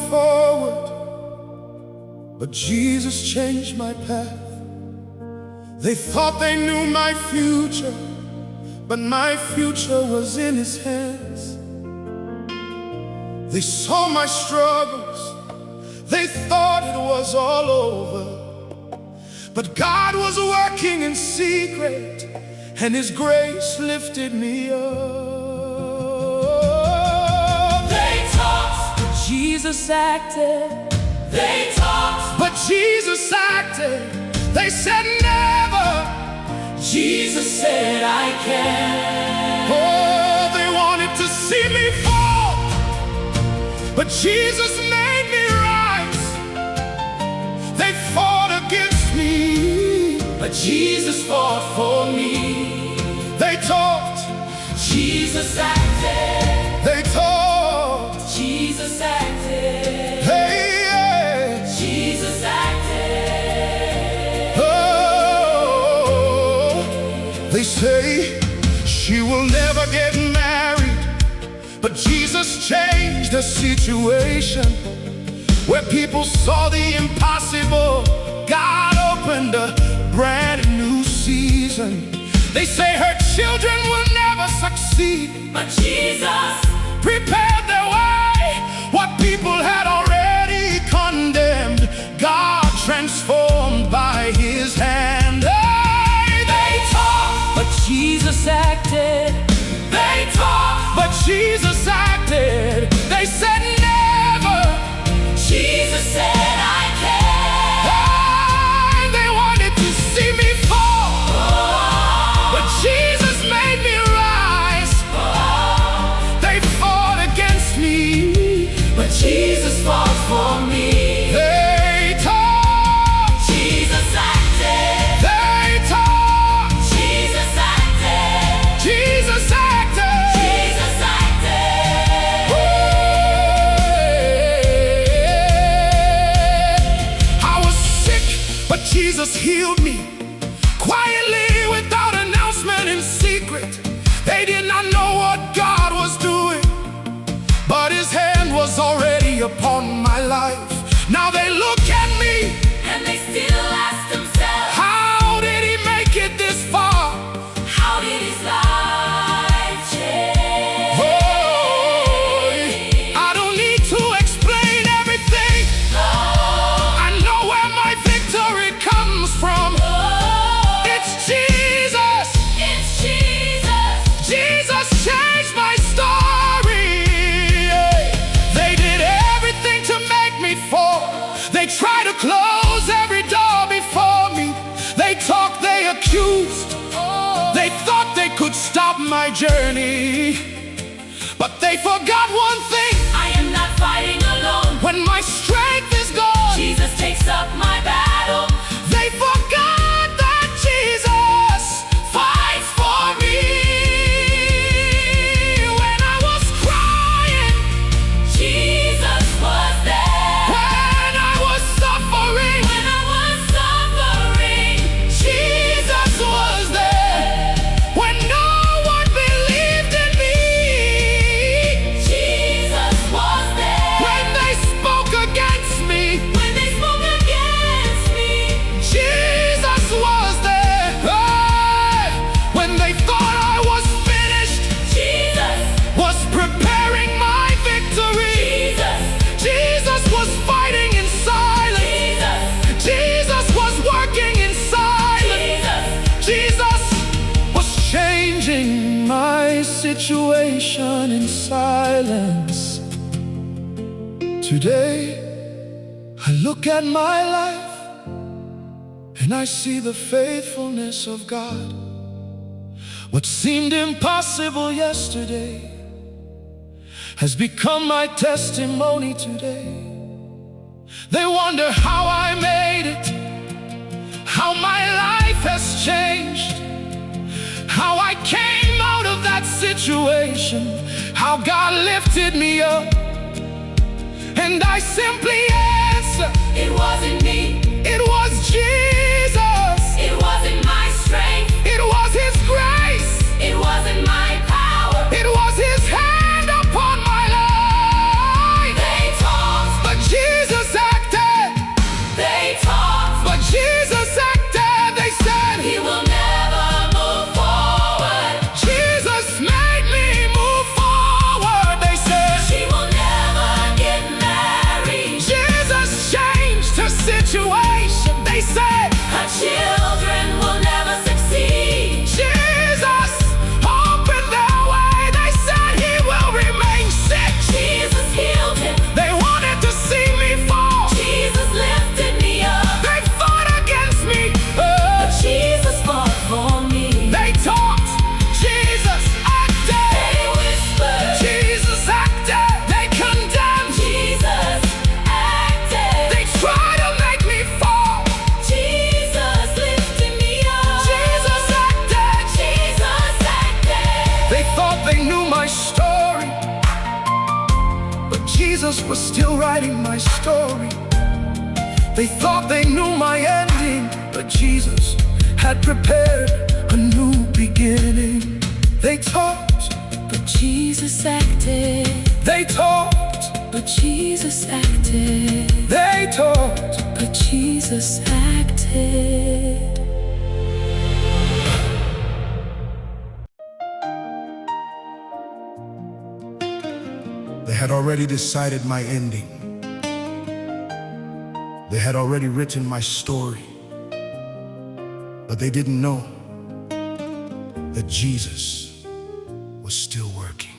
forward, but Jesus changed my path. They thought they knew my future, but my future was in His hands. They saw my struggles, they thought it was all over, but God was working in secret, and His grace lifted me up. They talked, but Jesus acted. They talked, but Jesus acted. They said never. Jesus said I can. Oh, they wanted to see me fall, but Jesus made me rise. They fought against me, but Jesus fought for me. they talked, Jesus acted. they talked, Jesus acted. hey, yeah. Jesus acted. Oh, they say she will never get married, but Jesus changed the situation. Where people saw the impossible, God opened a brand new season. They say her children will never succeed, But Jesus prepared their way. What people had already condemned, God transformed by His hand. Hey, they talked, but Jesus acted. They talked, but Jesus acted. They said never. Jesus said I can. Hey, they wanted to see me fall, but Jesus made me rise. They fought against me, But Jesus fought for me. they talked, Jesus acted. they talked, Jesus acted. Jesus acted. Jesus acted. I was sick, but Jesus healed me. Quietly, without announcement, in secret. They did not know what God was doing, but His hand was already upon my life. Now they look at me, And they still ask themselves, how did He make it this far? how did his life change? Oh, I don't need to explain everything. I know where my victory comes from. It's Jesus. It's Jesus. Jesus changed my story. They did everything to make me fall. They tried to close every door before me. They talked, they accused. They thought they could stop my journey, but they forgot one thing. I am not fighting alone. When my strength is gone, Jesus takes up my battle. they forgot that Jesus fights for me. When I was crying, Jesus was there. when I was suffering, When I was suffering, Jesus was there. When no one believed in me, Jesus was there. when they spoke against me, When they spoke against me, Jesus was there. Hey! When they thought I was finished, Jesus, was preparing my victory. Jesus, Jesus was fighting in silence. Jesus, Jesus was working in silence. Jesus. Jesus was changing my situation in silence. Today, I look at my life and I see the faithfulness of God. What seemed impossible yesterday has become my testimony today. They wonder how I made it, how my life has changed, how I came out of that situation, how God lifted me up. And I simply answer, It wasn't me. it was Jesus. It wasn't my strength. It was His grace. It wasn't my power. It was His hand upon my life. They talked, But still writing my story. They thought they knew my ending, but Jesus had prepared a new beginning. They talked, but Jesus acted. they talked, But Jesus acted. they talked. But Jesus acted. They had already decided my ending. They had already written my story. But they didn't know that Jesus was still working.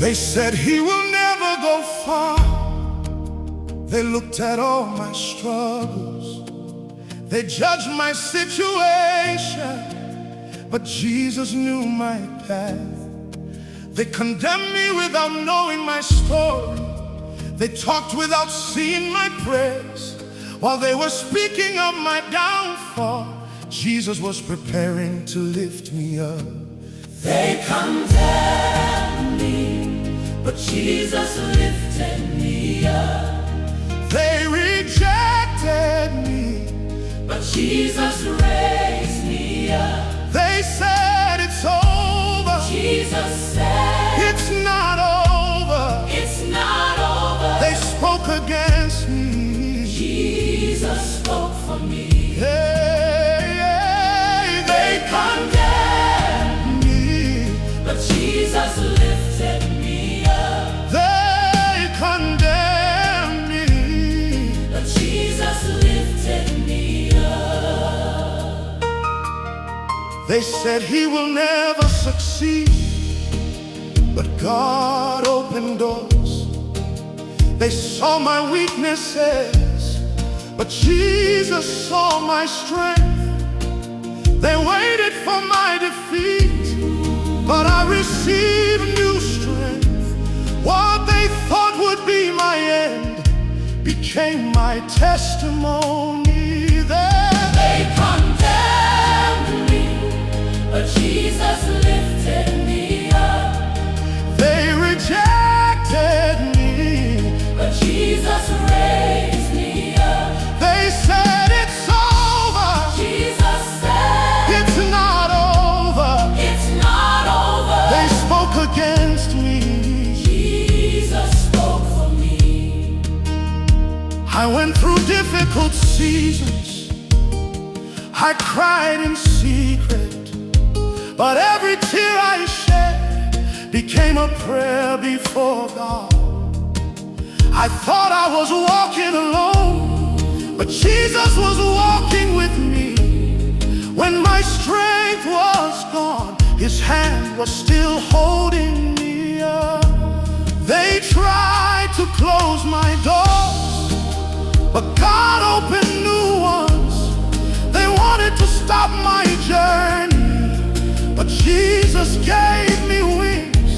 They said he will never go far. They looked at all my struggles. They judged my situation, but Jesus knew my path. They condemned me without knowing my story. They talked without seeing my prayers. While they were speaking of my downfall, Jesus was preparing to lift me up. They condemned me, but Jesus lifted me up. They rejected me, But Jesus raised me up. they said it's over. Jesus said, It's not over. it's not over. They spoke against me. Jesus spoke for me. Hey, they Condemned, me. but Jesus lifted me up. They condemned me. But Jesus lifted me up. They said he will never succeed, but God opened doors. They saw my weaknesses, but Jesus saw my strength. They waited for my defeat, but I received new strength. What they thought would be my end became my testimony. They condemned me, but Jesus lifted me up. They rejected me. But Jesus raised me up. They said it's over. Jesus said, It's not over. it's not over. They spoke against me. Jesus spoke for me. I went through difficult seasons. I cried in secret, but every tear I shed became a prayer before God. I thought I was walking alone, but Jesus was walking with me. When my strength was gone, his hand was still holding me up. They tried to close my doors, but God opened new ones. They wanted to stop my journey, but Jesus gave me wings.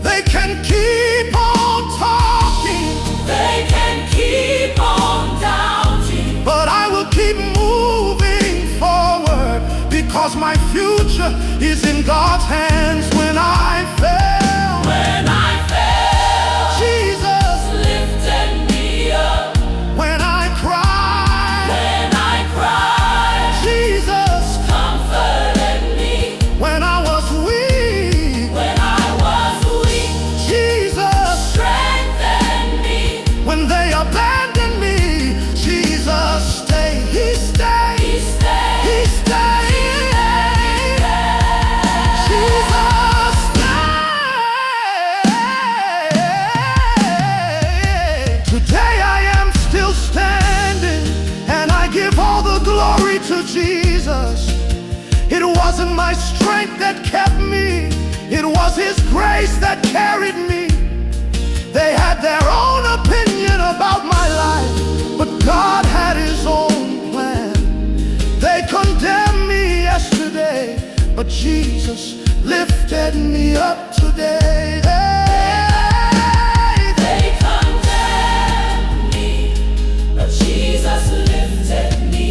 They can keep on talking, They can keep on doubting, but I will keep moving forward, because my future is in God's hands. When I fell, when I fell, Jesus lifted me up. when I cried, When I cried, Jesus comforted me. when I was weak, When I was weak, Jesus strengthened me. when they abandoned me, Jesus stayed. He stayed. He stayed. He stayed. Jesus stayed. Today I am still standing, and I give all the glory to Jesus. It wasn't my strength that kept me, it was his grace that carried me. They had their own opinion about my life, but God had his own plan. They condemned me yesterday, but Jesus lifted me up today. They condemned me, but Jesus lifted me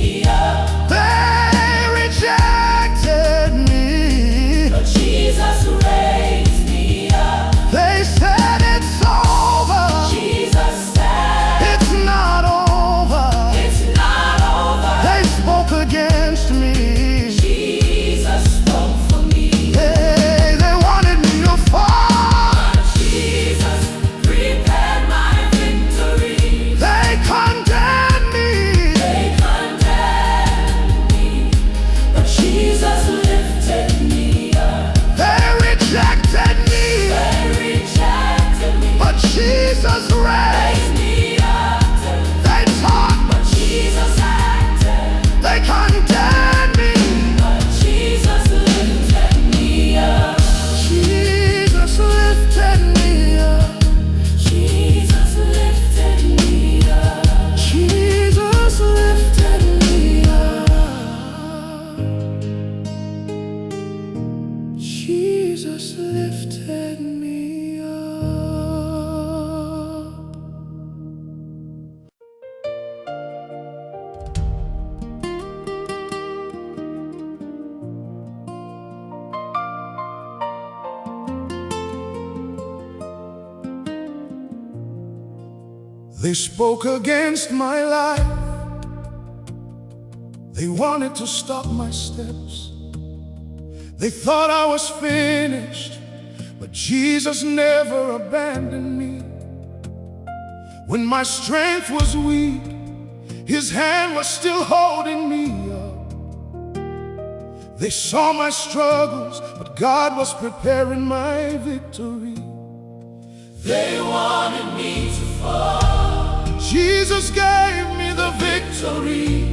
They spoke against my life. They wanted to stop my steps. They thought I was finished, but Jesus never abandoned me. When my strength was weak, His hand was still holding me up. They saw my struggles, but God was preparing my victory. They wanted me to fall. Jesus gave me the victory.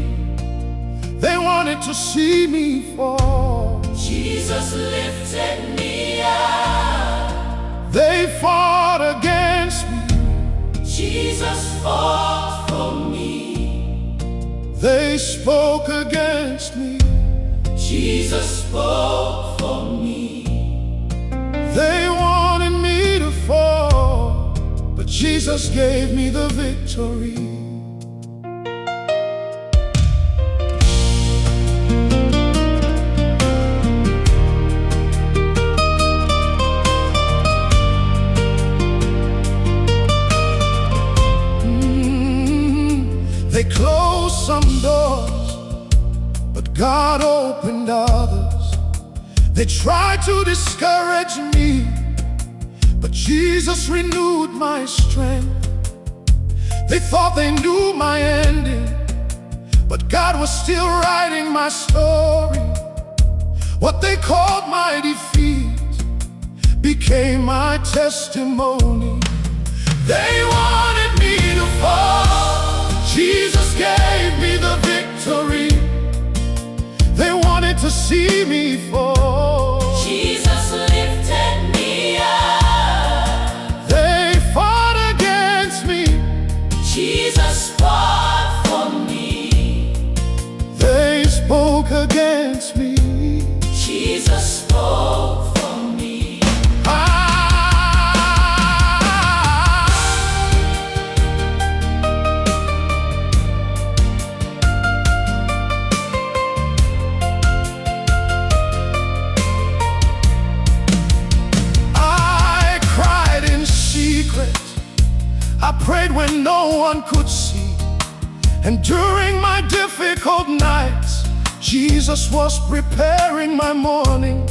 They wanted to see me fall. Jesus lifted me up. They fought against me. Jesus fought for me. They spoke against me. Jesus spoke for me. They wanted me to fall, but Jesus gave me the victory. They closed some doors, but God opened others. They tried to discourage me, but Jesus renewed my strength. They thought they knew my ending, but God was still writing my story. What they called my defeat became my testimony. They wanted me to fall. Jesus gave me the victory. They wanted to see me fall. Jesus lifted me up. They fought against me. Jesus fought for me. They spoke against me. Jesus spoke for me. I prayed when no one could see, and during my difficult nights, Jesus was preparing my morning.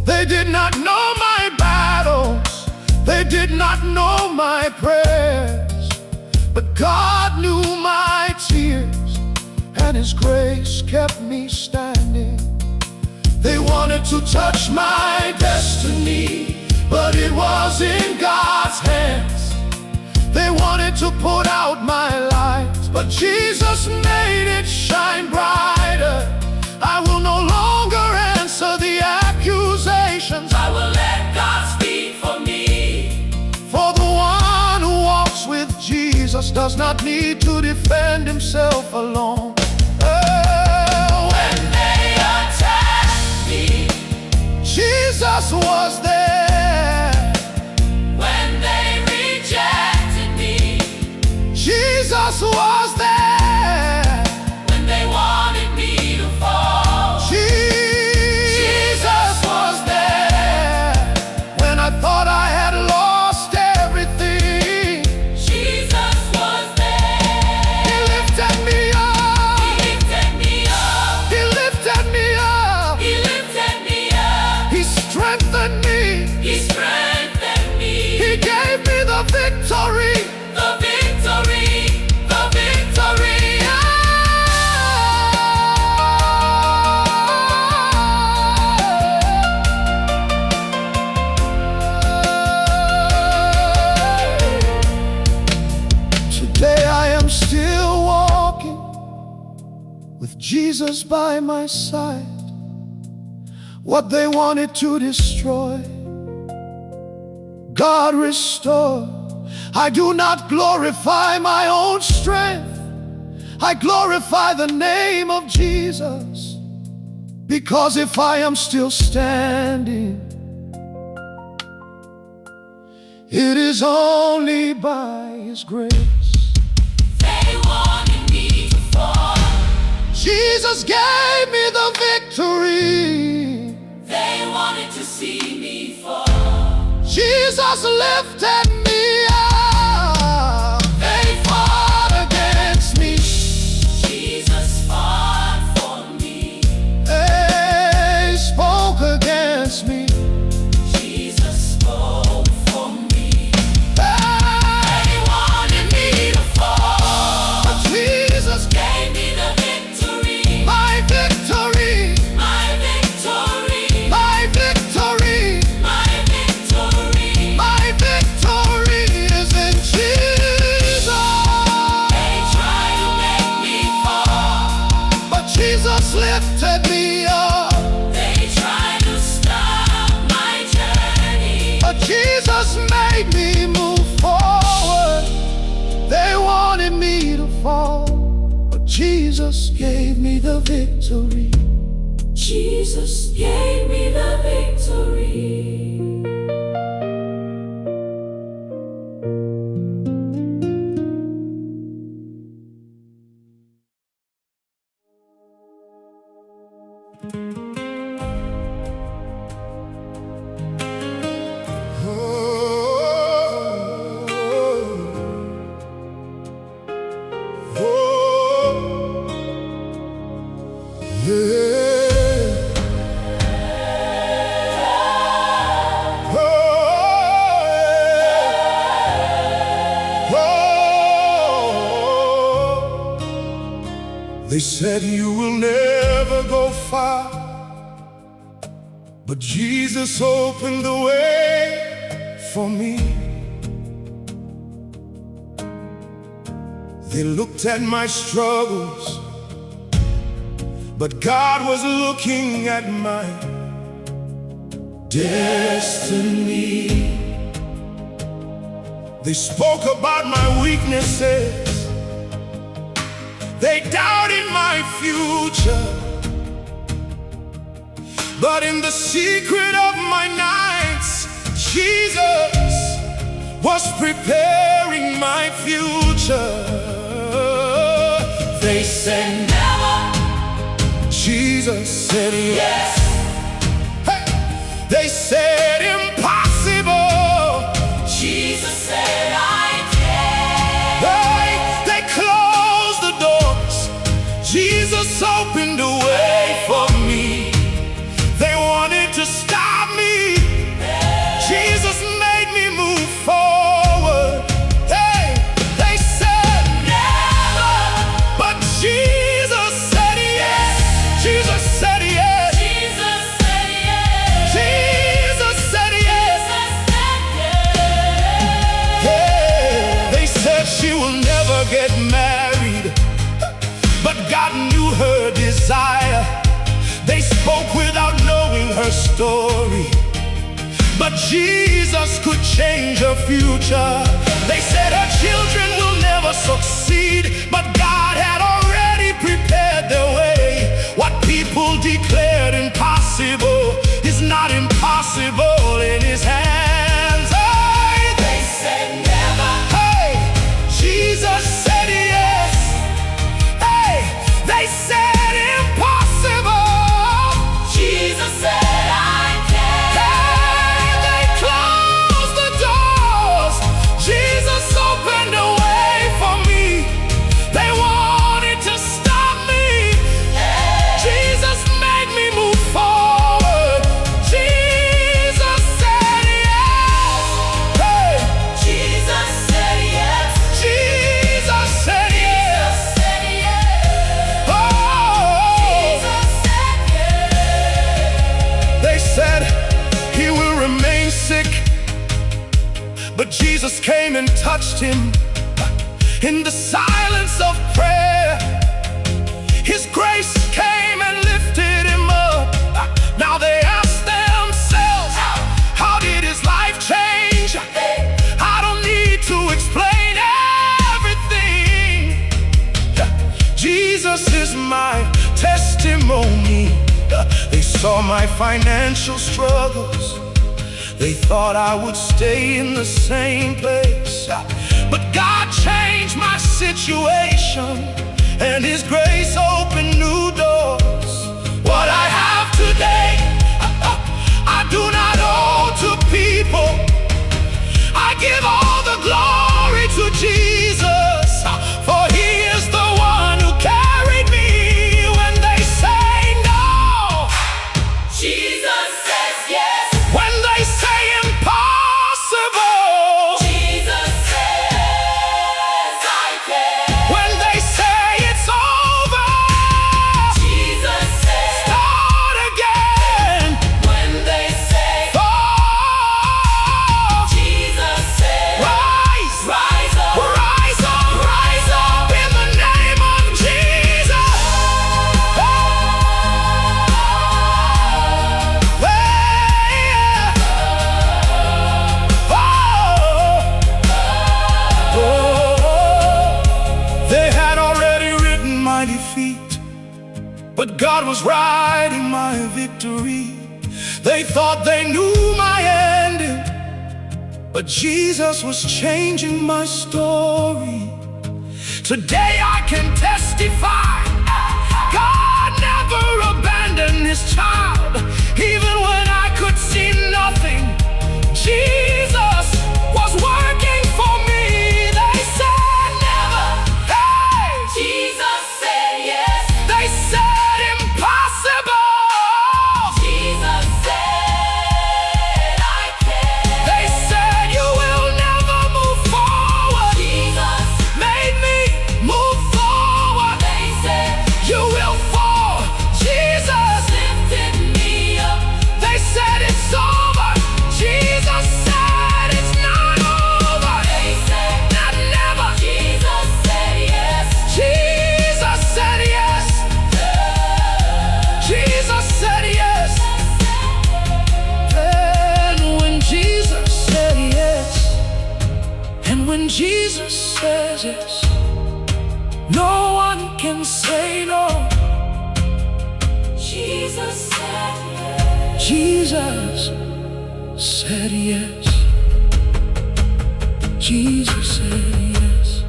They did not know my battles, they did not know my prayers, but God knew my tears, and His grace kept me standing. They wanted to touch my destiny, but it was in God's hands. They wanted to put out my light, but Jesus made it shine brighter. I will no longer answer the accusations. I will let God speak for me. For the one who walks with Jesus does not need to defend himself alone. When they attacked me, Jesus was there. Jesus was there. When they wanted me to fall, Jesus was there. When I thought I had lost everything, Jesus was there. He lifted me up. He lifted me up. He lifted me up. He lifted me up. He strengthened me. He strengthened me. He gave me the victory. The victory, the victory. Today I am still walking with Jesus by my side. What they wanted to destroy, God restored. I do not glorify my own strength, I glorify the name of Jesus. Because if I am still standing, it is only by His grace. They wanted me to fall. Jesus gave me the victory. They wanted to see me fall. Jesus lifted me up. Jesus lifted me up. They tried to stop my journey, But Jesus made me move forward. They wanted me to fall, but Jesus gave me the victory. Jesus gave me the victory. They said you will never go far, but Jesus opened the way for me. They looked at my struggles, but God was looking at my destiny. They spoke about my weaknesses, they doubted my future, but in the secret of my nights, Jesus was preparing my future. They said never, Jesus said yes. Hey. They said impossible, Jesus said I can. They closed the doors, Jesus opened a way for me. They wanted to stop me, Jesus made me move forward. Hey, they said never, but Jesus said yes. Jesus said yes. Jesus said yes. Jesus said yes. Jesus said yes. Hey, they said she will never get married, but God knew her desire. They spoke without knowing her story, but Jesus could change her future. They said her children will never succeed, but God had already prepared their way. What people declared impossible is not impossible in His hands. Hey, They said never, hey, Jesus said yes. Hey, they said impossible. Jesus said I can. Hey, they closed the doors, Jesus opened a way for me. They wanted to stop me, Jesus made me move forward. Jesus said yes. Hey, Jesus said yes. Jesus said yes. Jesus said yes. Oh, Jesus said yes. they said he will remain sick, but Jesus came and touched him in the silence of prayer. His grace came and lifted him up. Now they ask themselves, how did his life change? I don't need to explain everything. Jesus is my testimony. They saw my financial struggles, they thought I would stay in the same place, but God changed my situation, and His grace opened new doors. What I have today, I do not owe to people. I give all the glory to Jesus, for He is the one who carried me when they say no. Jesus says yes. When they say impossible, Jesus says I can. when they say it's over, but God was writing my victory. They thought they knew my ending, but Jesus was changing my story. Today I can testify, God never abandoned His child. Even when I could see nothing, Jesus was working for me. They said never, hey! Jesus said yes. They said impossible. Jesus said I can. They said you will never move forward. Jesus Made me move forward. they said You will fall. Jesus lifted me up. They said it's over. Jesus said it's not over. They said Not never. Jesus said yes. Jesus said yes. Jesus said yes. And when Jesus said yes, and when Jesus says yes, no one can say no. Jesus said yes. Jesus said yes. Jesus said yes.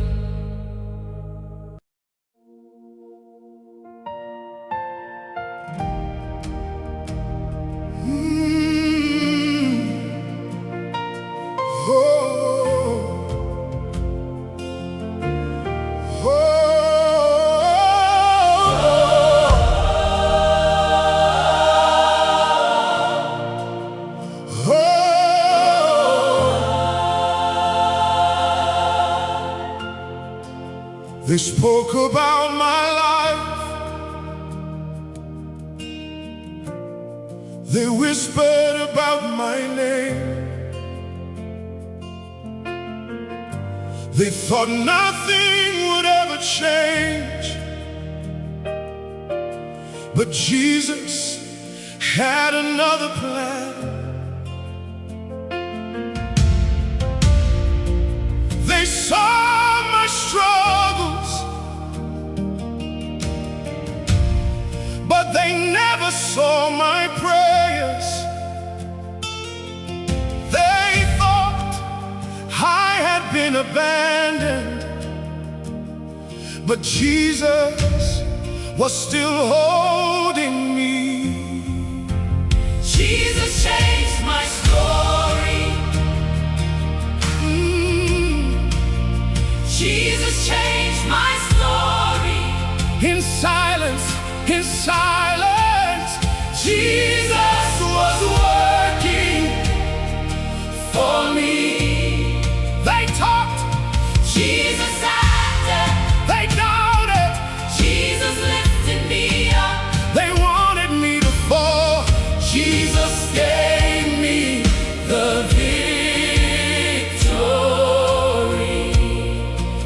They spoke about my life. They whispered about my name. They thought nothing would ever change. But Jesus had another plan. They saw my struggles, but they never saw my prayers. They thought I had been abandoned, but Jesus was still holding me. Jesus changed my story. Jesus changed my story. In silence, Jesus was working for me. They talked, Jesus acted. they doubted, Jesus lifted me up. they wanted me to fall. Jesus gave me the victory.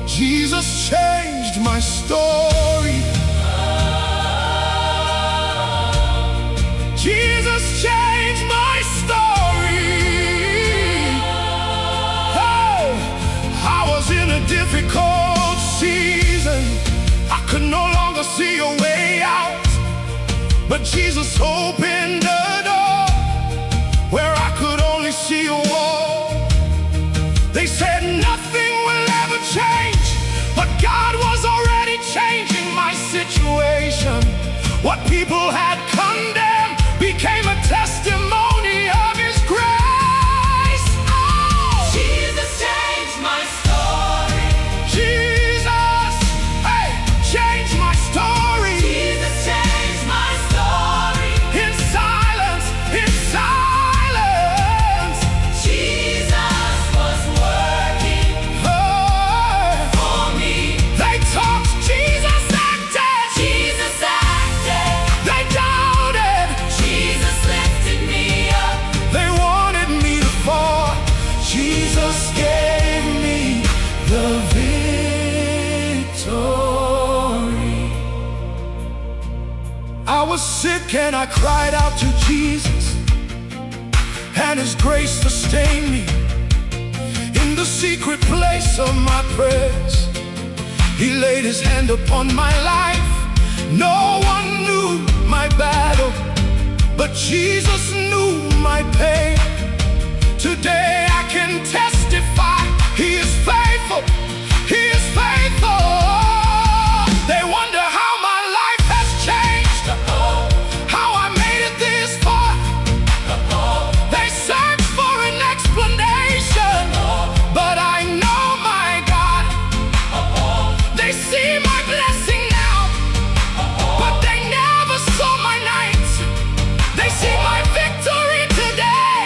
Jesus changed my story. Jesus changed my story. Oh, I was in a difficult season. I could no longer see a way out, but Jesus opened a door where I could only see a wall. They said nothing will ever change, but God was already changing my situation. What people had condemned became a testimony of His grace. Oh! Jesus changed my story. Jesus, hey, changed my story. Jesus changed my story. In silence, Jesus was working for me. they talked, Jesus acted. Jesus acted. They doubted, Jesus lifted me up. they wanted me to fall. Jesus gave me the victory. I was sick and I cried out to Jesus, and His grace sustained me. In the secret place of my prayers, He laid His hand upon my life. No one knew Jesus knew my pain. Today I can testify, He is faithful, He is faithful. They wonder how my life has changed, how I made it this far. They search for an explanation, but I know my God. They see my blessing now, but they never saw my nights. They see my victory today,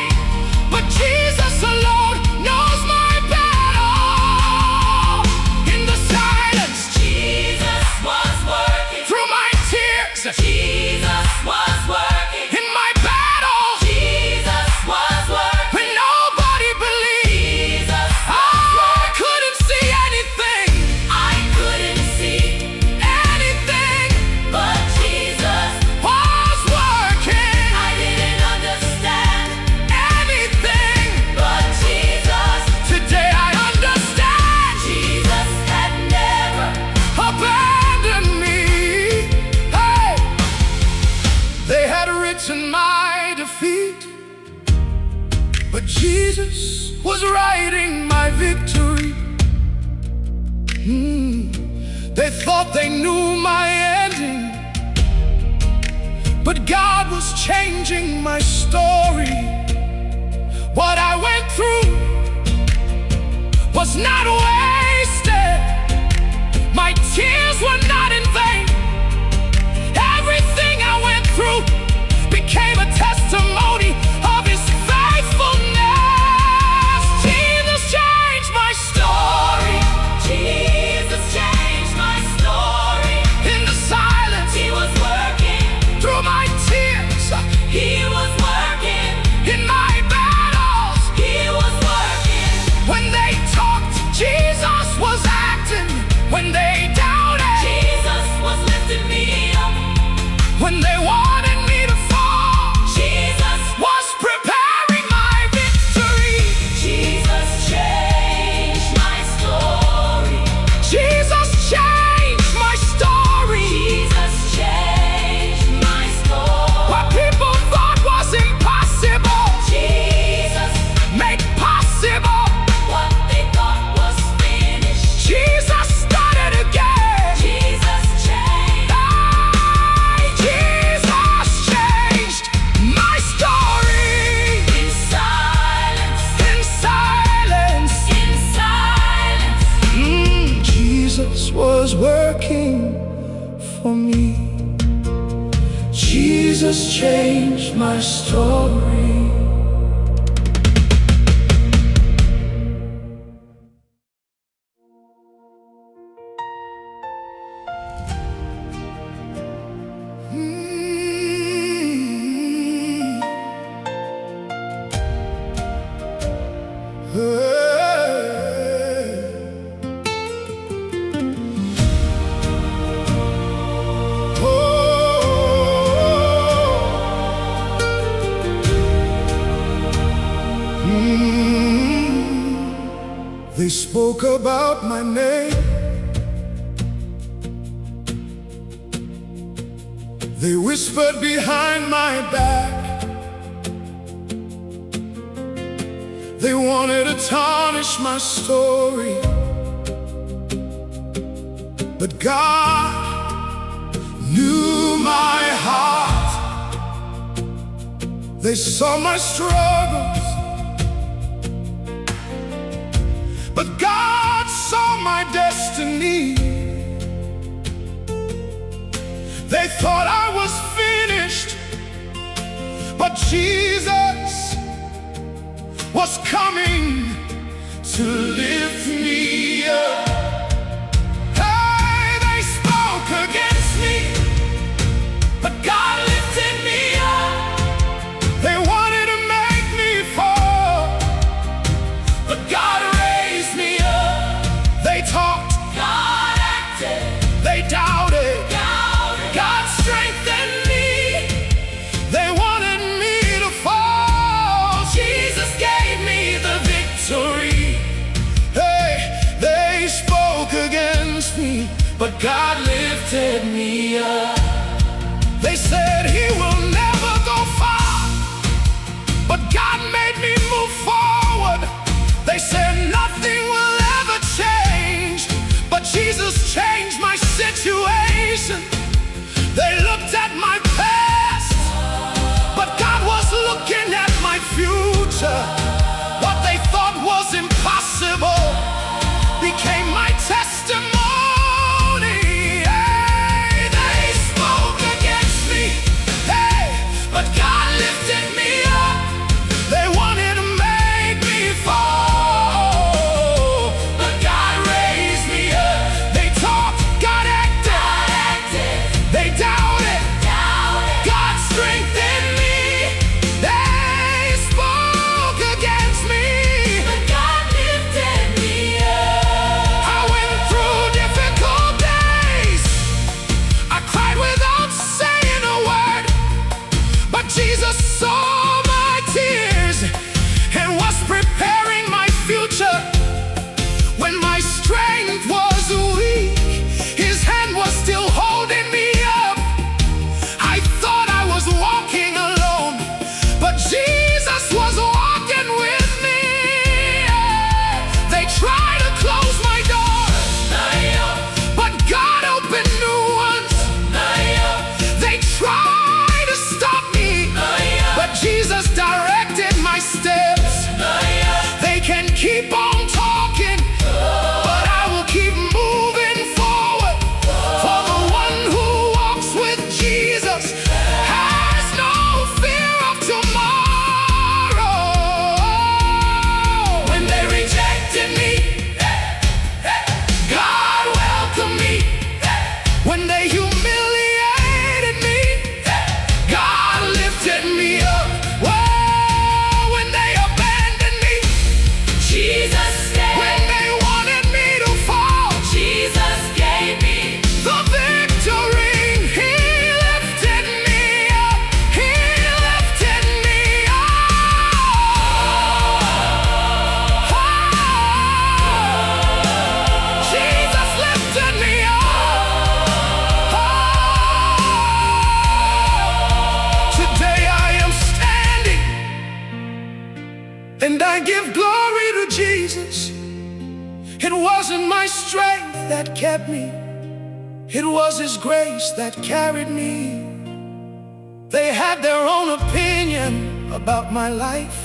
but Jesus alone knows my battle. In the silence, Jesus was working. through my tears, Jesus was working. in my battle, Jesus was working. when nobody believed. Jesus I couldn't see anything, I couldn't see anything but Jesus. was working. I didn't understand Anything, but Jesus. today I understand. Jesus had never Abandon me. Hey, they had written my defeat, but Jesus was writing my victory. They thought they knew my ending, but God was changing my story. What I went through was not wasted. My tears were not in vain. Everything I went through became a testimony of His faithfulness. Jesus changed my story. Jesus changed my story. In the silence, He was working. through my tears, He was working. in my battles. He was working. When they talked, Jesus was acting. When they doubted, Jesus was lifting me up. when they wanted me to fall, Jesus was preparing my victory. Jesus changed my story. Jesus changed my story. Jesus changed my story. What people thought was impossible, Jesus, made possible. what they thought was finished. Jesus started again. Jesus changed. Jesus changed my story. In silence, In silence, in silence. Jesus was working for me. Jesus changed my story. They spoke about my name. They whispered behind my back. They wanted to tarnish my story, but God knew my heart. They saw my struggles, but God saw my destiny. They thought I was finished, but Jesus was coming to lift me up. Hey, they spoke against me, but God lifted me up. They wanted to make me fall, but God raised me up. They talked, God acted. they doubted, Doubted. God strengthened me. They wanted me to fall. Jesus gave me the victory. Hey, they my strength that kept me. It was His grace that carried me. They had their own opinion about my life,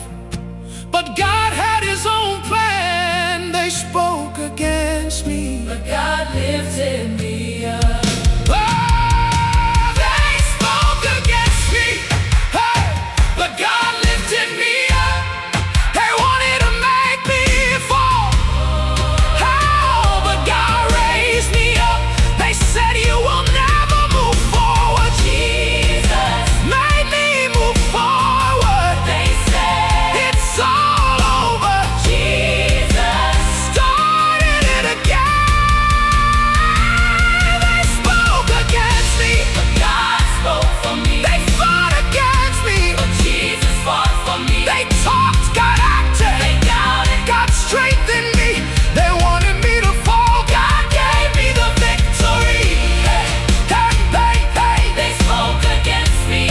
but God had His own plan. They spoke against me, but God lifted me up. Oh, they spoke against me, hey, but God lifted me up. They wanted to make me fall, oh, but God raised me up. They said you will never move forward. Jesus made me move forward. They said It's all over. Jesus Started it again. They spoke against me, but God spoke for me. they fought against me, But Jesus fought for me. they talked, God acted, They doubted. God strengthened me. They wanted me to fall, God gave me the victory. Hey, They spoke against me.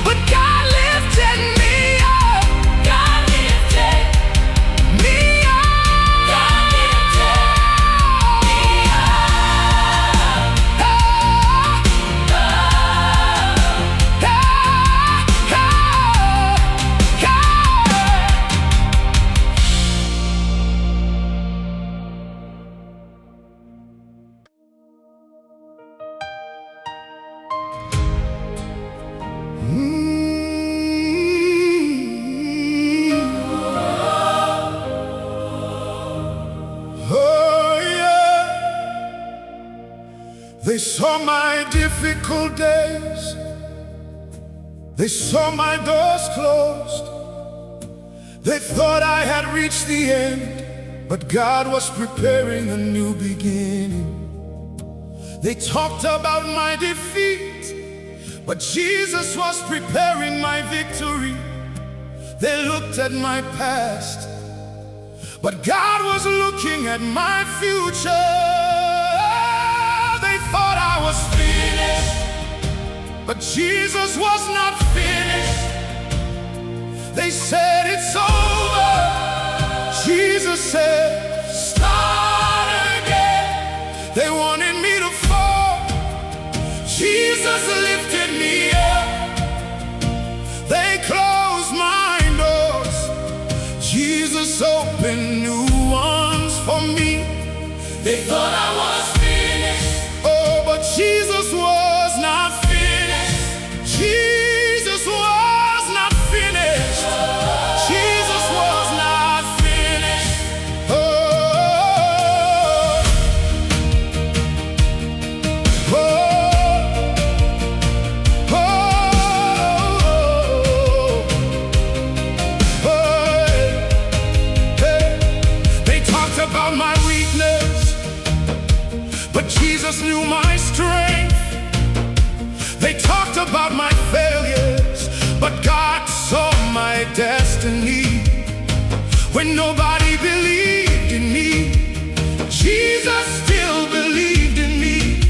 but God lifted me up, God lifted me up. God lifted me up. Oh yeah. They saw my difficult days. They saw my doors closed. They thought I had reached the end, but God was preparing a new beginning. They talked about my defeat, but Jesus was preparing my victory. They looked at my past, but God was looking at my future. They thought I was finished, but Jesus was not finished. They said it's over. Jesus said, start again. They wanted me to fall. Jesus lifted me up. They closed my doors. Jesus opened new ones for me. They thought I was finished. Oh, but Jesus was not finished. Jesus was not finished. Jesus was not finished. Oh, oh, oh, oh, hey. They talked about my weakness, but Jesus knew my strength. They talked about my failures, but God saw my destiny. When nobody believed in me, Jesus still believed in me.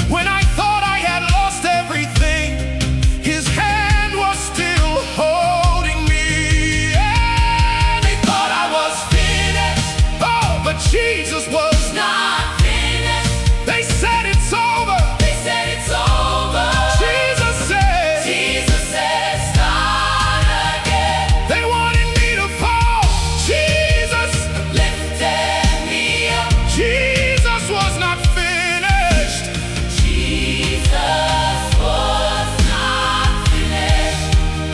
When I thought I had lost everything, His hand was still holding me. And they thought I was finished, oh, but Jesus was not. Not finished. They said it's over. They said it's over. Jesus said, Jesus said, start again. they wanted me to fall. Jesus Lifted me up. Jesus was not finished. Jesus was not finished.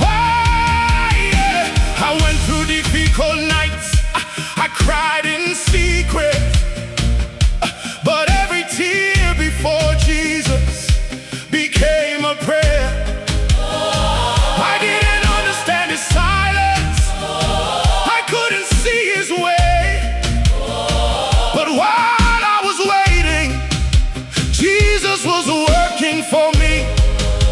Oh, yeah. I went through difficult nights. I cried in secret. But every tear before Jesus became a prayer. I didn't understand His silence. I couldn't see His way. But while I was waiting, Jesus was working for me.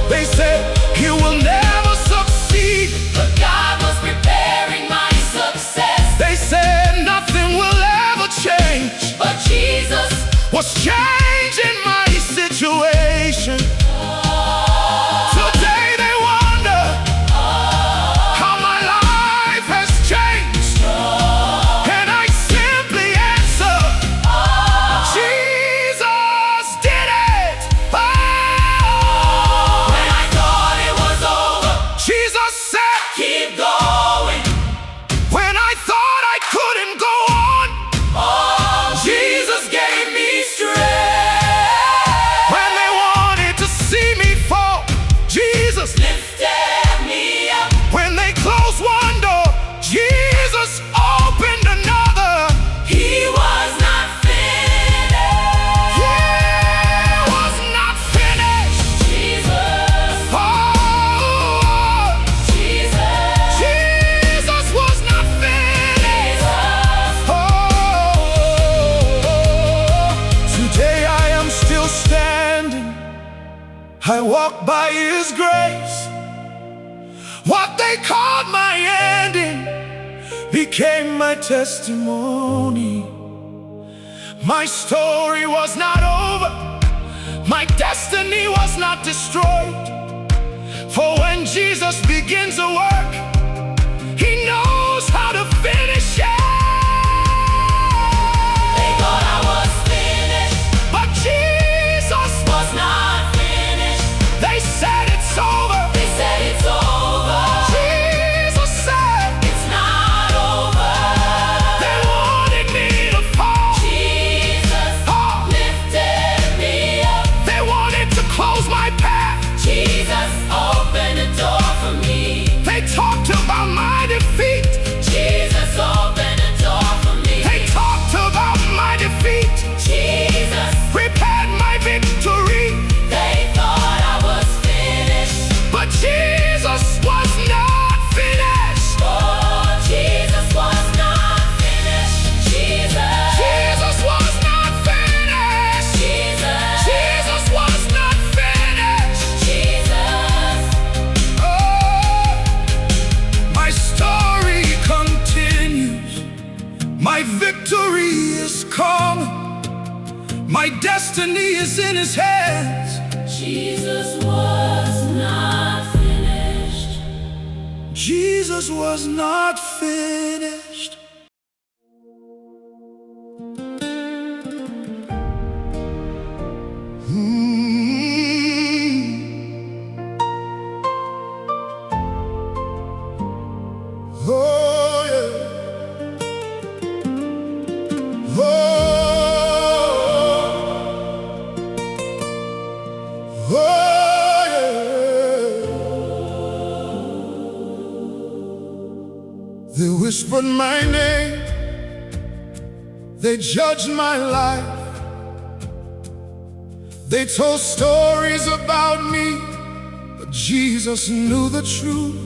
They said He will never succeed. But God was preparing my success. They said nothing will ever change. But Jesus Was changing my situation. Today they wonder how my life has changed. And I simply answer, Jesus lifted me up. When they closed one door, Jesus opened another. He was not finished. He was not finished. Jesus, Oh, Jesus, Jesus was not finished. Jesus. Oh, today I am still standing. I walk by His grace. What they called my ending became my testimony. My story was not over. My destiny was not destroyed. For when Jesus begins a work, He knows how to finish it. They thought I was finished, But Jesus, was not finished. they said it's over. They said it's over. Jesus said It's not over. they wanted me to fall. Jesus Oh, lifted me up. they wanted to close my path. Jesus opened a door for me. They talked about my defeat. Jesus opened a door for me. They talked about my defeat. Jesus, Prepared my victory. they thought I was finished. But Jesus was not finished. Oh, Jesus was not finished. Jesus, Jesus was not finished. Jesus, Jesus was not finished. Jesus. Oh, my story continues. My victory is coming. My destiny is in His hands. Jesus was not finished. Jesus was not finished. Oh, yeah. Oh, yeah. They whispered my name. They judged my life. They told stories about me, but Jesus knew the truth.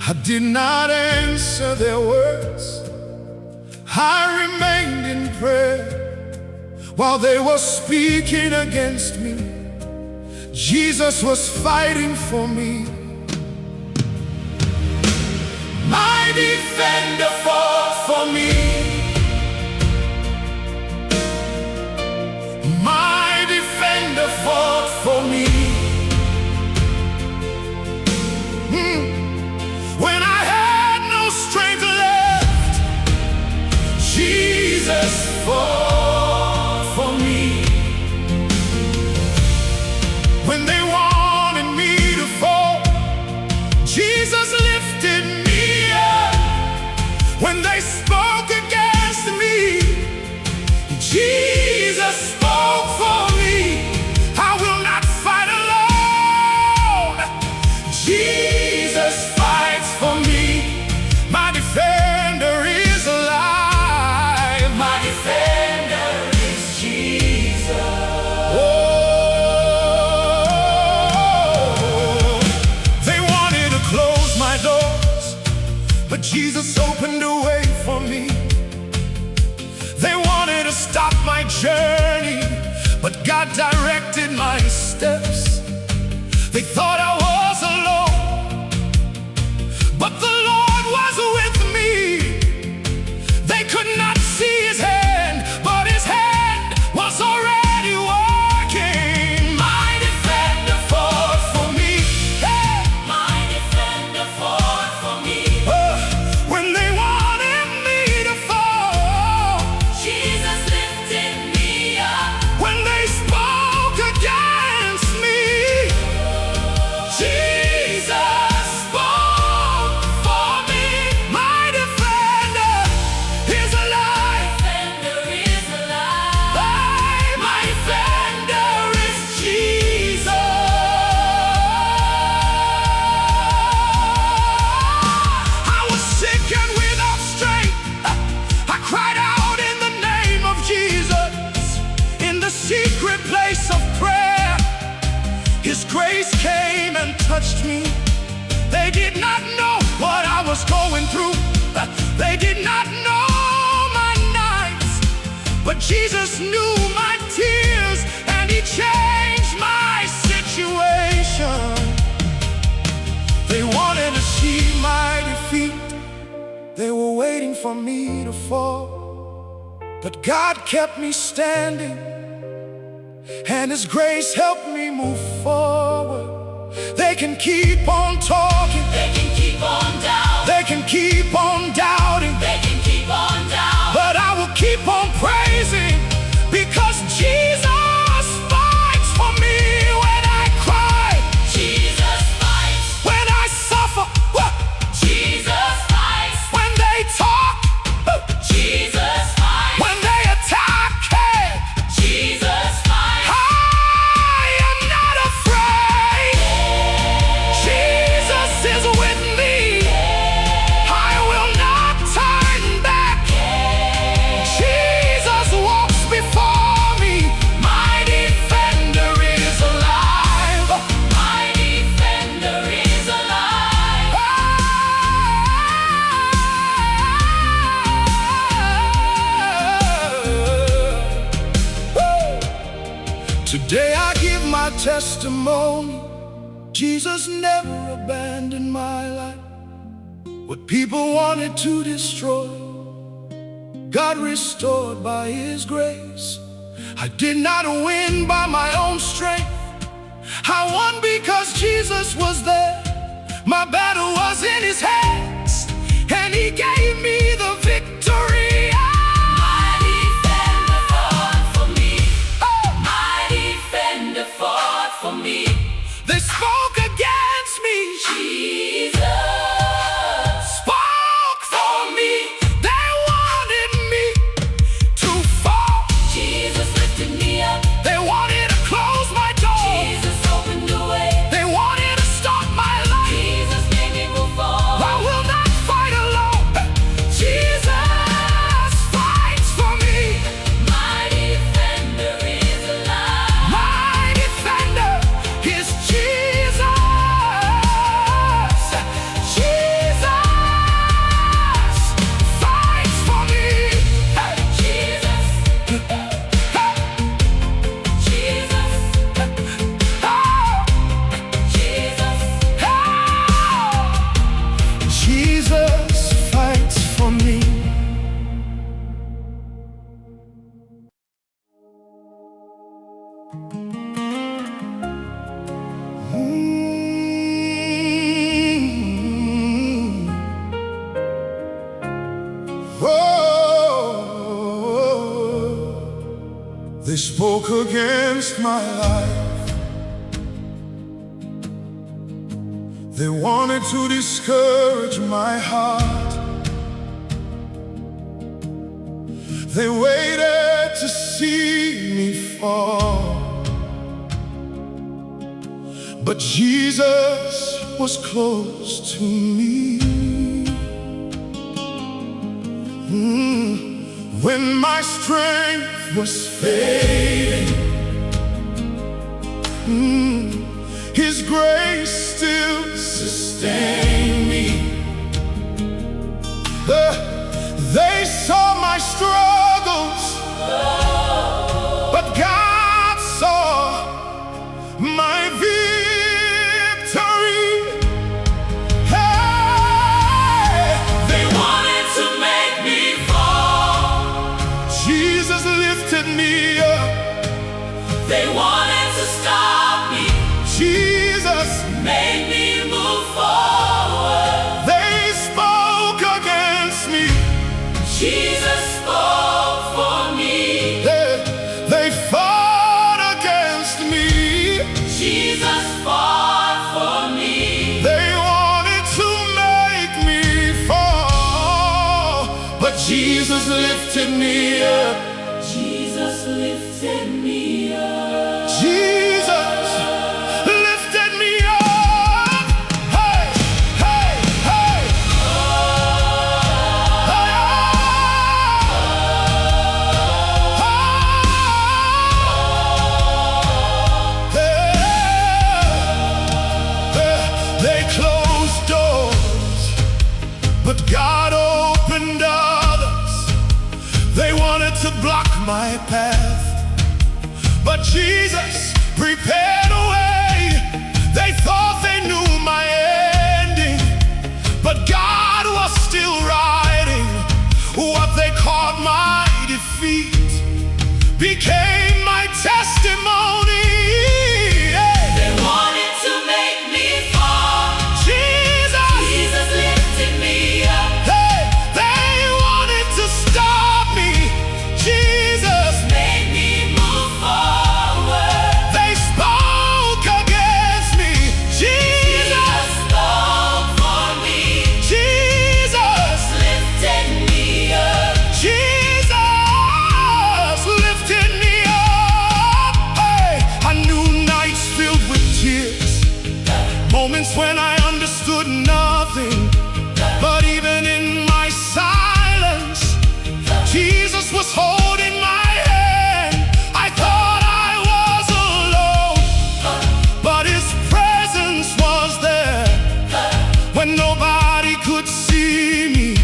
I did not answer their words. I remained in prayer while they were speaking against me. Jesus was fighting for me. My defender fought for me. My defender fought for me. When I had no strength left, Jesus fought for me. When they wanted me to fall, Jesus lifted me up. When they spoke against me, Jesus spoke for me. I will not fight alone. Jesus fights for me. My defender is alive. My defender is Jesus. Oh, they wanted to close my doors, but Jesus opened a way for me. They wanted to stop my journey, but God directed my steps. They thought I was alone, but the Lord was with me. They could not see His hand, but His hand was already working. My defender fought for me. Hey! My defender fought for me. When they wanted me to fall, Jesus lifted me up. when they spoke against me, touched me. They did not know what I was going through. They did not know my nights, but Jesus knew my tears, and He changed my situation. They wanted to see my defeat. They were waiting for me to fall, but God kept me standing, and His grace helped me move forward. They can keep on talking, They can keep on doubting, they can keep on doubting, they can keep on doubting, but I will keep on praising, because Jesus fights for me when I cry, Jesus fights, when I suffer, Jesus fights, when they talk, Jesus fights, when they attack. Hey, Jesus fights, I am not afraid. Jesus is with me. I will not turn back. Jesus walks before me. My defender is alive. my defender is alive. Today I give my testimony. Jesus never abandoned my life. What people wanted to destroy, God restored by His grace. I did not win by my own strength. I won because Jesus was there. My battle was in His hands, and He gave me the victory. My defender fought for me. My defender fought for me. They spoke against me, Jesus spoke for me. They wanted me to fall. Jesus lifted me up. They wanted to close my door. Jesus opened the way. They wanted to stop my life. Jesus made me move forward. I will not fight alone. Jesus fights for me. My defender is alive. My defender is Jesus. Jesus fights for me. Hey. Jesus, Jesus, Jesus. Jesus fights for me. Whoa. They spoke against my life. They wanted to discourage my heart. They waited to see me fall. But Jesus was close to me. When my strength was fading, His grace still sustained me. They saw my struggles, but God saw my victory. Hey, They wanted to make me fall. Jesus lifted me up. They wanted to stop me. Jesus, Made me move forward. they spoke against me. Jesus spoke for me. They fought against me. Jesus fought for me. They wanted to make me fall, but Jesus lifted me up. Jesus lifted me up. Jesus lifted me up. Hey, hey, hey. my path. But Jesus prepared a way. They thought they knew my ending, but God was still writing. What they called my defeat became my testimony. They wanted to make me fall. Jesus lifted me up. They wanted to stop me. Jesus Made me move forward. They spoke against me. Jesus spoke for me. Jesus Lifted me up. Jesus lifted me up. Hey, I knew nights filled with tears, moments when I understood nothing. But even in my silence, Jesus was holding my hand. I thought I was alone, but His presence was there when nobody could see me.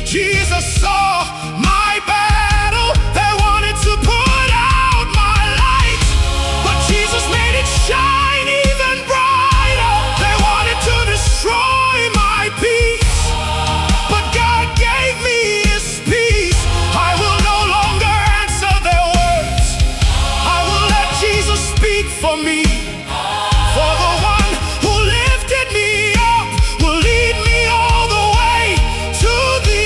Jesus saw my battle. They wanted to put out my light, but Jesus made it shine even brighter. They wanted to destroy my peace, but God gave me His peace. I will no longer answer their words. I will let Jesus speak for me. For the one who lifted me up will lead me all the way to the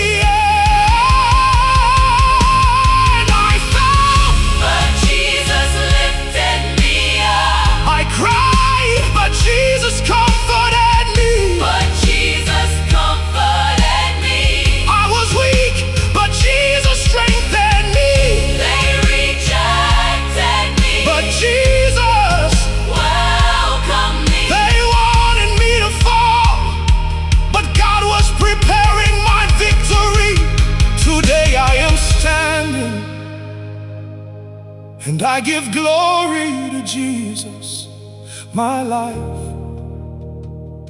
end. I fell, But Jesus lifted me up. I cried, but Jesus comforted me. But Jesus comforted me. I was weak, but Jesus strengthened me. They rejected me. But Jesus, welcomed me. they wanted me to fall, but God was preparing my victory. Today I am standing, and I give glory to Jesus. My life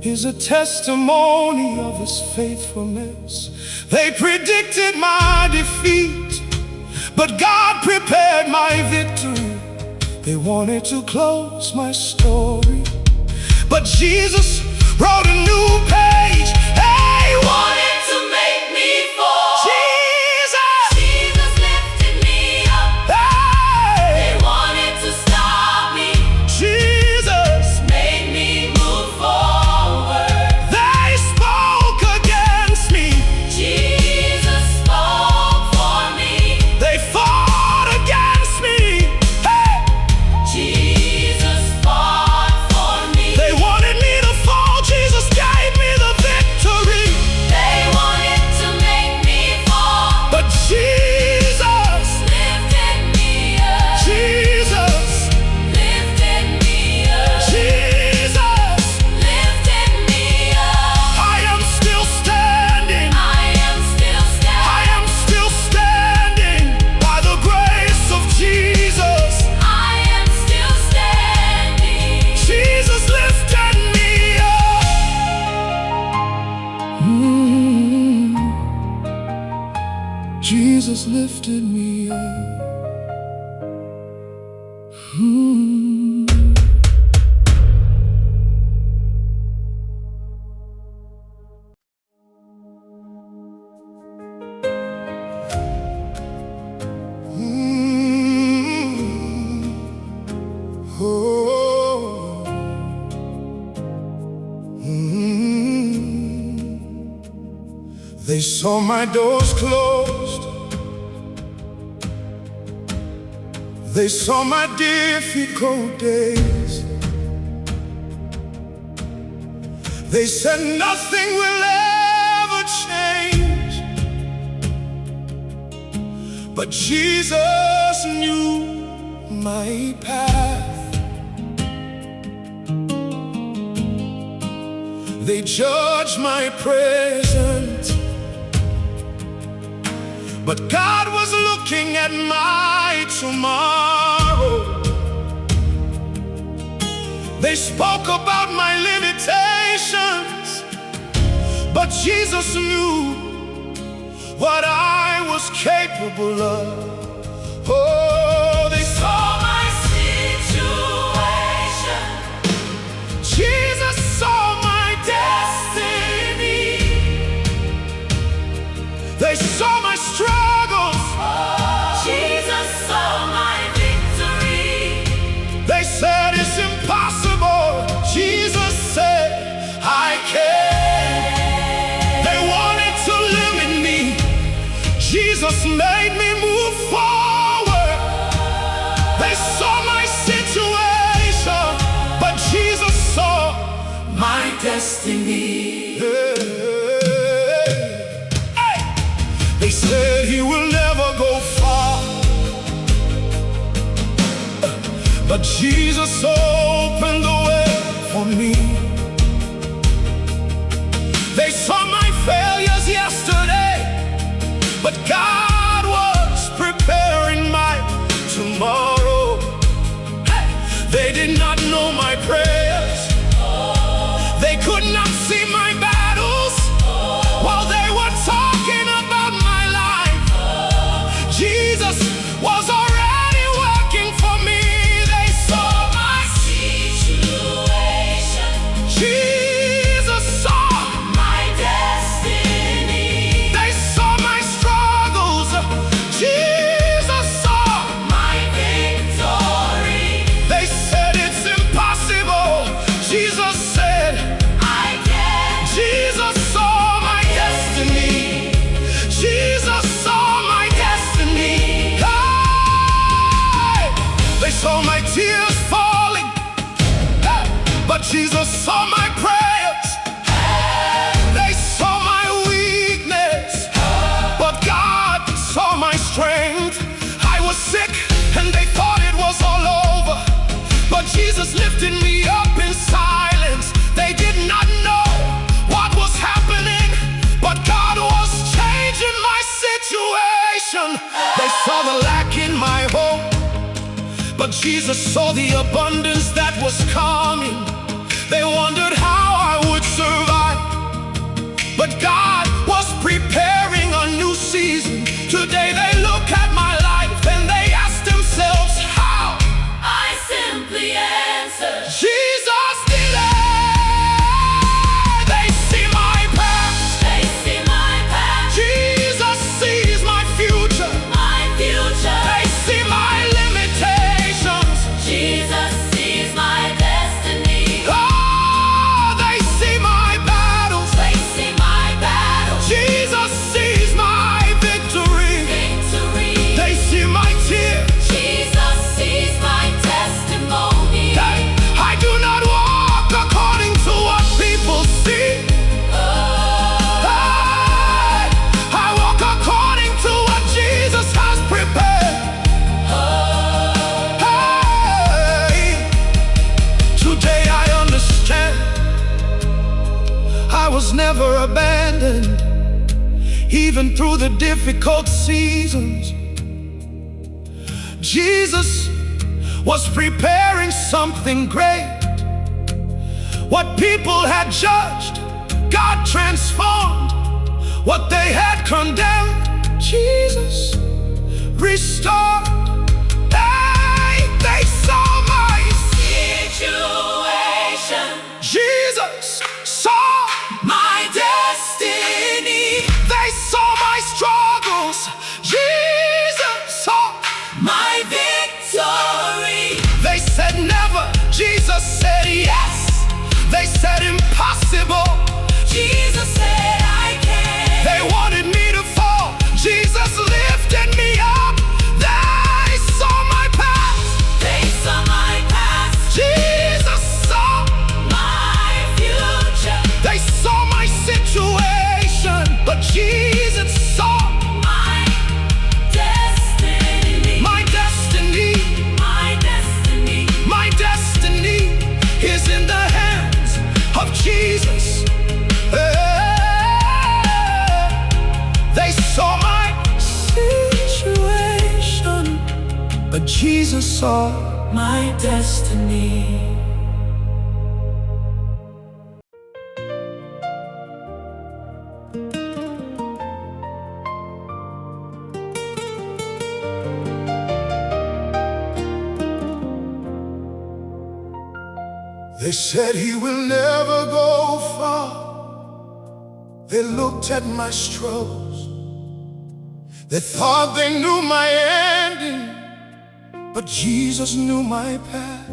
is a testimony of His faithfulness. They predicted my defeat, but God prepared my victory. They wanted to close my story, but Jesus wrote a new page. Hey, Wanted to make me fall. Jesus! Jesus lifted me up. Hey, They wanted to stop me. Jesus! Made me move forward. They spoke against me. Jesus spoke for me. They fought against me. Hey, Jesus fought for me. they wanted me to fall. Jesus gave me the victory. They wanted to make me fall. But Jesus, Lifted me up. Jesus, Lifted me up. Jesus, Lifted me up. I am still standing. I am still I am still standing by the grace of Jesus. I am still standing. Jesus lifted me up. Jesus lifted me up. Oh. They saw my doors closed. They saw my difficult days. They said nothing will ever change. But Jesus knew my path. They judged my present, but God was looking at my tomorrow. They spoke about my limitations, but Jesus knew what I was capable of. Oh, they Saw my situation. Jesus saw my destiny. They saw my struggles. Jesus saw my victory. They said it's impossible. Jesus said I can. They wanted to limit me. Jesus made me move forward. They saw my situation, but Jesus saw My destiny. Hey! They said he will never go far, but Jesus opened the way for me. They saw my failures yesterday, but God was preparing my tomorrow. Hey! They did not know my prayers. They could not see my battles while they were talking about my life. Jesus was already working for me. They saw my Situation. Jesus saw My destiny. They saw my struggles. Jesus saw. My victory. They said it's impossible. Jesus said I can. Jesus saw my destiny. Jesus saw my destiny. Hey! They saw my tears falling, hey! But Jesus saw my prayers. They saw my weakness, but God saw my strength. I was sick and they thought it was all over, but Jesus lifted me up in silence. They did not know what was happening, but God was changing my situation. They saw the lack in my home, but Jesus saw the abundance that was coming. They wondered how I would survive, but God was preparing a new season. Today they look at my life and they ask themselves how. I simply answer. Jesus did it. They see my past. They see my past. Jesus sees my future. My future. They see my limitations. Jesus sees my destiny. Oh, they see my battles. They see my battle. Jesus sees my victory. Victory. They see my tears. Jesus sees my testimony. Hey, I do not walk according to what people see. Hey, I walk according to what Jesus has prepared. Hey, today I understand I was never abandoned, even through the difficult seasons. Jesus was preparing something great. What people had judged, God transformed. What they had condemned, Jesus restored. They saw my Situation. Jesus saw My destiny. They saw my struggles. Jesus saw. My victory. They said never. Jesus said yes. They said impossible. Jesus said I can. They wanted me to fall. Jesus lifted me up. They saw my past. They saw my past. Jesus saw. My future. They saw my situation, but Jesus saw My destiny. my destiny. My destiny. My destiny is in the hands of Jesus. They saw my situation, but Jesus saw. My destiny. They said he will never go far. They looked at my struggles. They thought they knew my ending, but Jesus knew my path.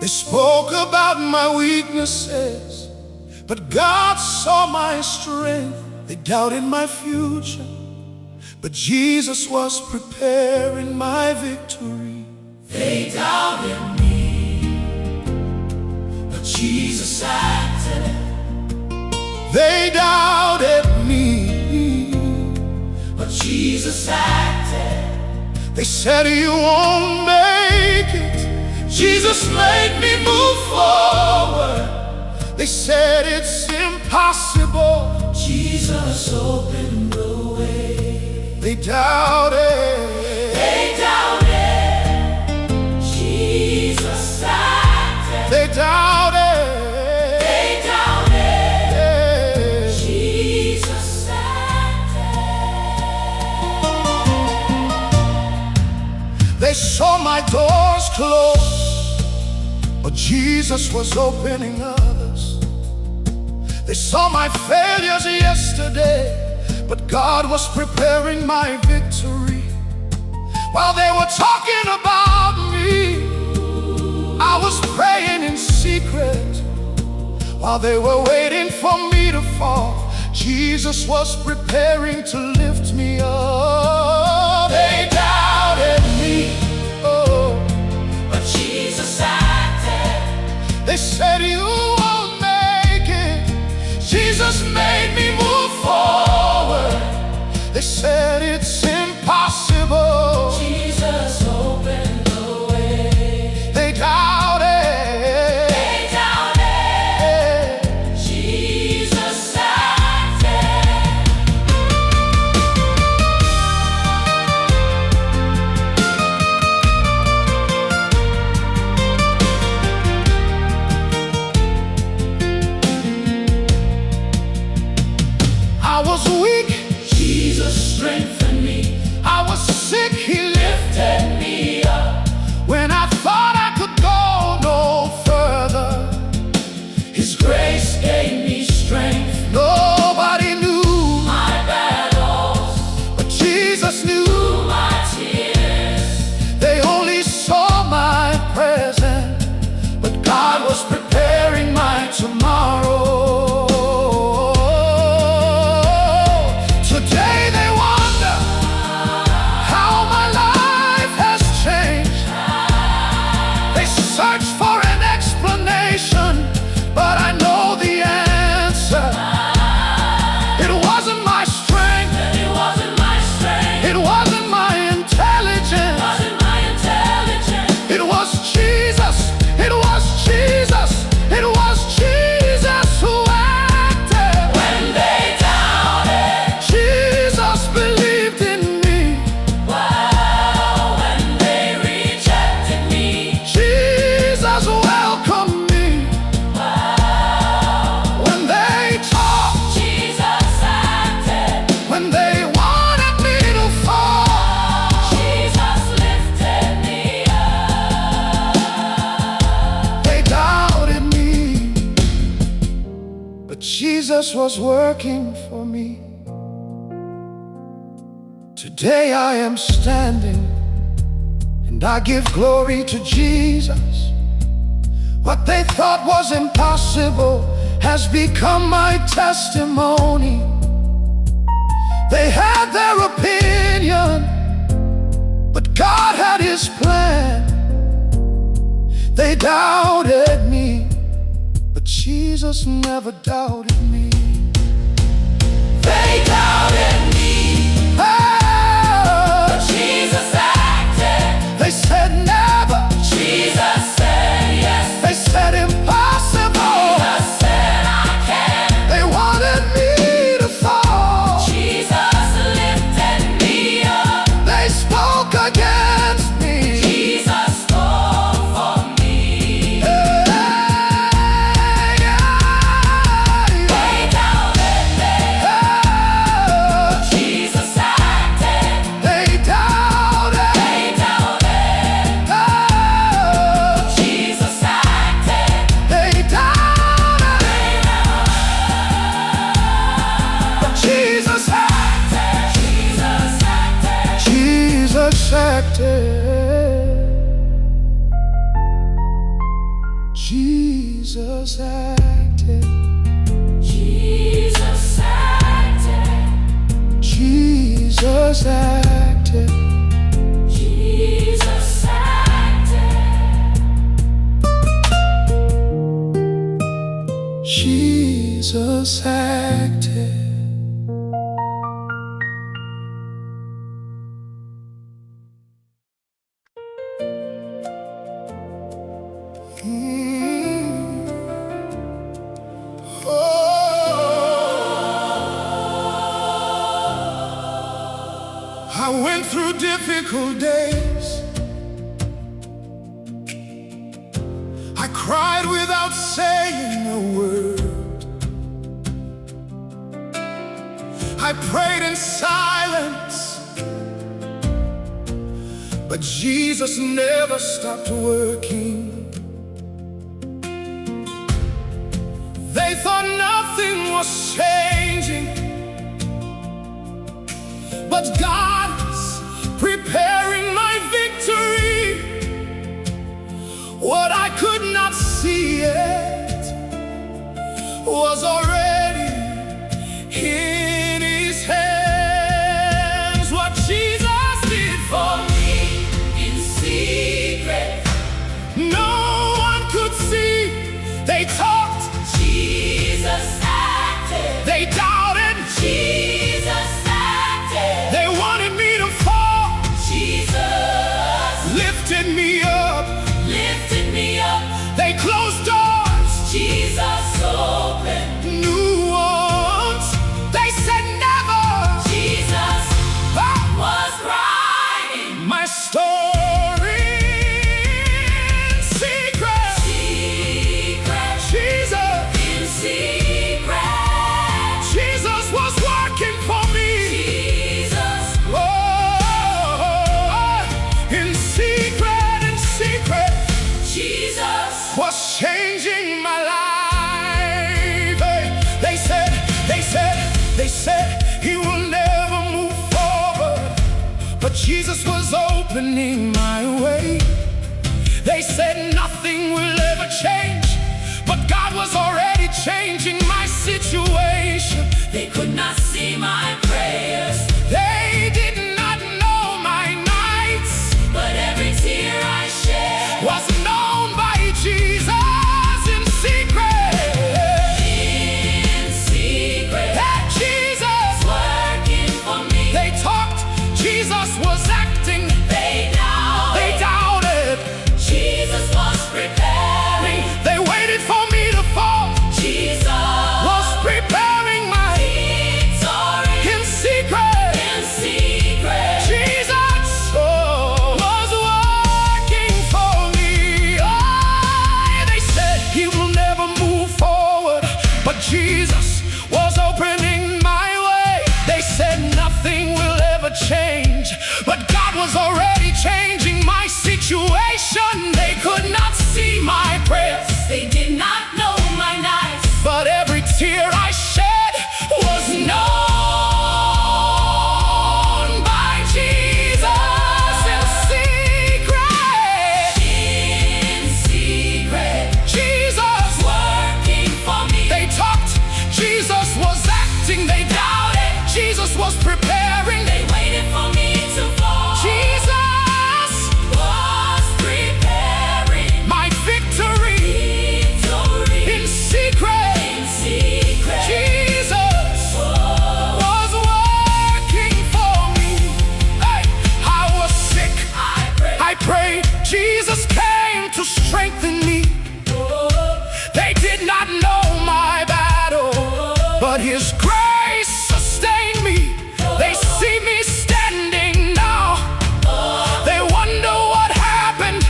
They spoke about my weaknesses, but God saw my strength. They doubted my future, but Jesus was preparing my victory. They doubted me, but Jesus acted. They doubted me, but Jesus acted. they said you won't make it. Jesus made me move forward. They said it's impossible. Jesus opened the way. They doubted. They doubted. Jesus acted. They doubted. They doubted. Jesus acted. They saw my doors closed, but Jesus was opening others. They saw my failures yesterday, but God was preparing my victory. While they were talking about me, I was praying in secret. While they were waiting for me to fall, Jesus was preparing to lift me up. They doubted me, oh, But Jesus acted. they said you won't make it. Jesus made me move forward. They said it's impossible. Jesus opened the way. They doubted. They doubted. Jesus acted. I was weak, Jesus strengthened me, I was sick, he lifted lifted me up. when I thought I could go no further. His grace gave me strength. Nobody knew, My battles, but Jesus knew. my tears. They only saw my present, but God was preparing my tomorrow. Today they wonder how my life has changed. They search for an explanation, but I know the answer. It wasn't my strength, It wasn't my strength. it wasn't my intelligence. Wasn't my intelligence. It was Jesus, it was Jesus, it was Jesus who acted. When they doubted. Jesus believed in me. Wow. When they rejected me. Jesus welcomed me. Wow. When they talked, Jesus acted. when they wanted me to fall, Jesus lifted me up. they doubted me. But Jesus was working for me. Today I am standing, and I give glory to Jesus. What they thought was impossible has become my testimony. They had their opinion, but God had His plan. They doubted me, but Jesus never doubted me. They doubted me. Oh, Jesus acted. they said never, Jesus said yes. they said impossible. Jesus said I can. They wanted me to fall. Jesus lifted me up. They spoke against me. Jesus spoke for me. They doubted me. acted. Jesus acted. Jesus acted. Jesus acted. Jesus acted. I went through difficult days. I cried without saying a word. I prayed in silence, but Jesus never stopped working. They thought nothing was changing, but God's preparing my victory. What I could not see yet was already in His hands. What Jesus did for me In secret, no one could see. They talked, Jesus acted. they doubted, Jesus acted. they wanted me to fall, Jesus lifted me up. lifted me up. They closed doors, Jesus opened. new ones. They said never. Jesus Ah! was writing My story in secret. secret. Jesus, In secret, Jesus was working for me. Jesus Oh, in secret, Jesus was changing my life. They said He will never move forward, but Jesus was opening my way. They said nothing will ever change, but God was already changing my situation. They could not see my prayers, They did not know my nights but every tear I shed was known by Jesus in secret. in secret. That Jesus, Working for me, they talked, Jesus was acting, they they doubted. doubted. Jesus was preparing. They waited for me to fall, Jesus was preparing my victory. in secret. In secret, Jesus was working for me. Oh, they said He will never move forward, but Jesus was opening my way. They said nothing will ever change, but God was already changing my situation. They could not see my prayers, they did not know my nights, but every tear I shed was known by Jesus in secret. in secret. Jesus, Working for me, they talked, Jesus was acting, they doubted, Jesus was preparing. they waited for me to fall. Jesus, Was preparing my victory victory. in secret. In secret, Jesus was working for me. Hey, I was sick, I prayed, Jesus came to strengthen me. They did not know my battle, but His grace sustained me. They see me standing now, they wonder what happened,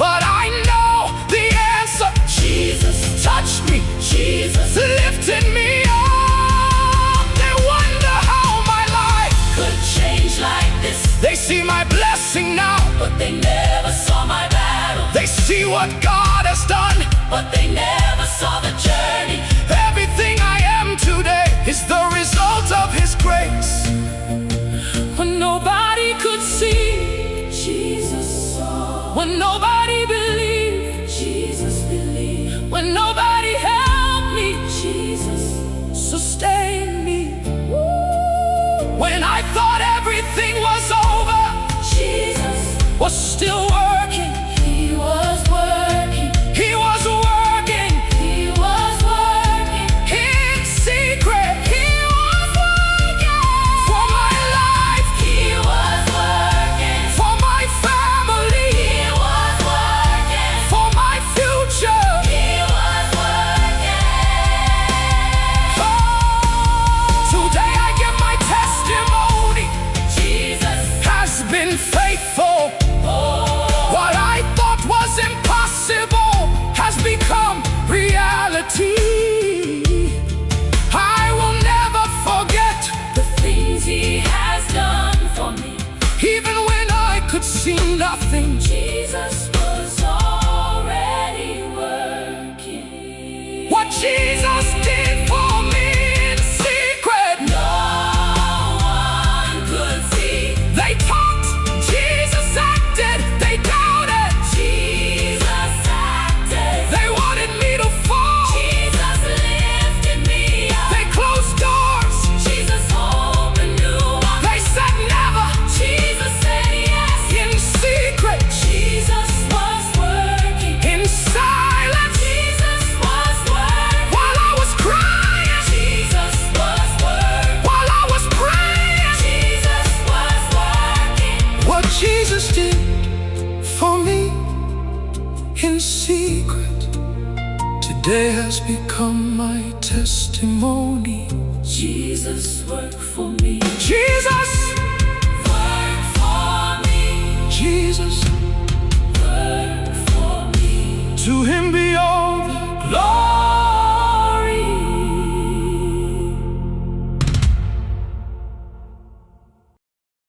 but I know the answer. Jesus Touched me, Jesus lifted me up. They wonder how my life. could change like this, They see my blessing now, but they never saw my battle. they see what God has done. But they never saw the journey. Everything I am today is the result of His grace. When nobody could see, Jesus saw. when nobody believed, Jesus believed. when no still working. He was working. He was working He was working. in secret. He was working for my life, He was working. for my family, He was working. for my future. He was working. Today I give my testimony. Jesus. Has been faithful. What I thought was impossible has become reality. I will never forget, The things He has done for me. even when I could see nothing. Jesus was already working. What Jesus did for me in secret, No one could see. they talked, Jesus acted, they doubted, Jesus acted. they wanted me to fall, Jesus lifted me up. they closed doors, Jesus opened new ones. they said never. Jesus said yes. In secret, Jesus was working. in silence, Jesus was working. while I was crying, Jesus was working. while I was praying. Jesus was working. What Jesus did for me in secret today has become my testimony. Jesus worked for me.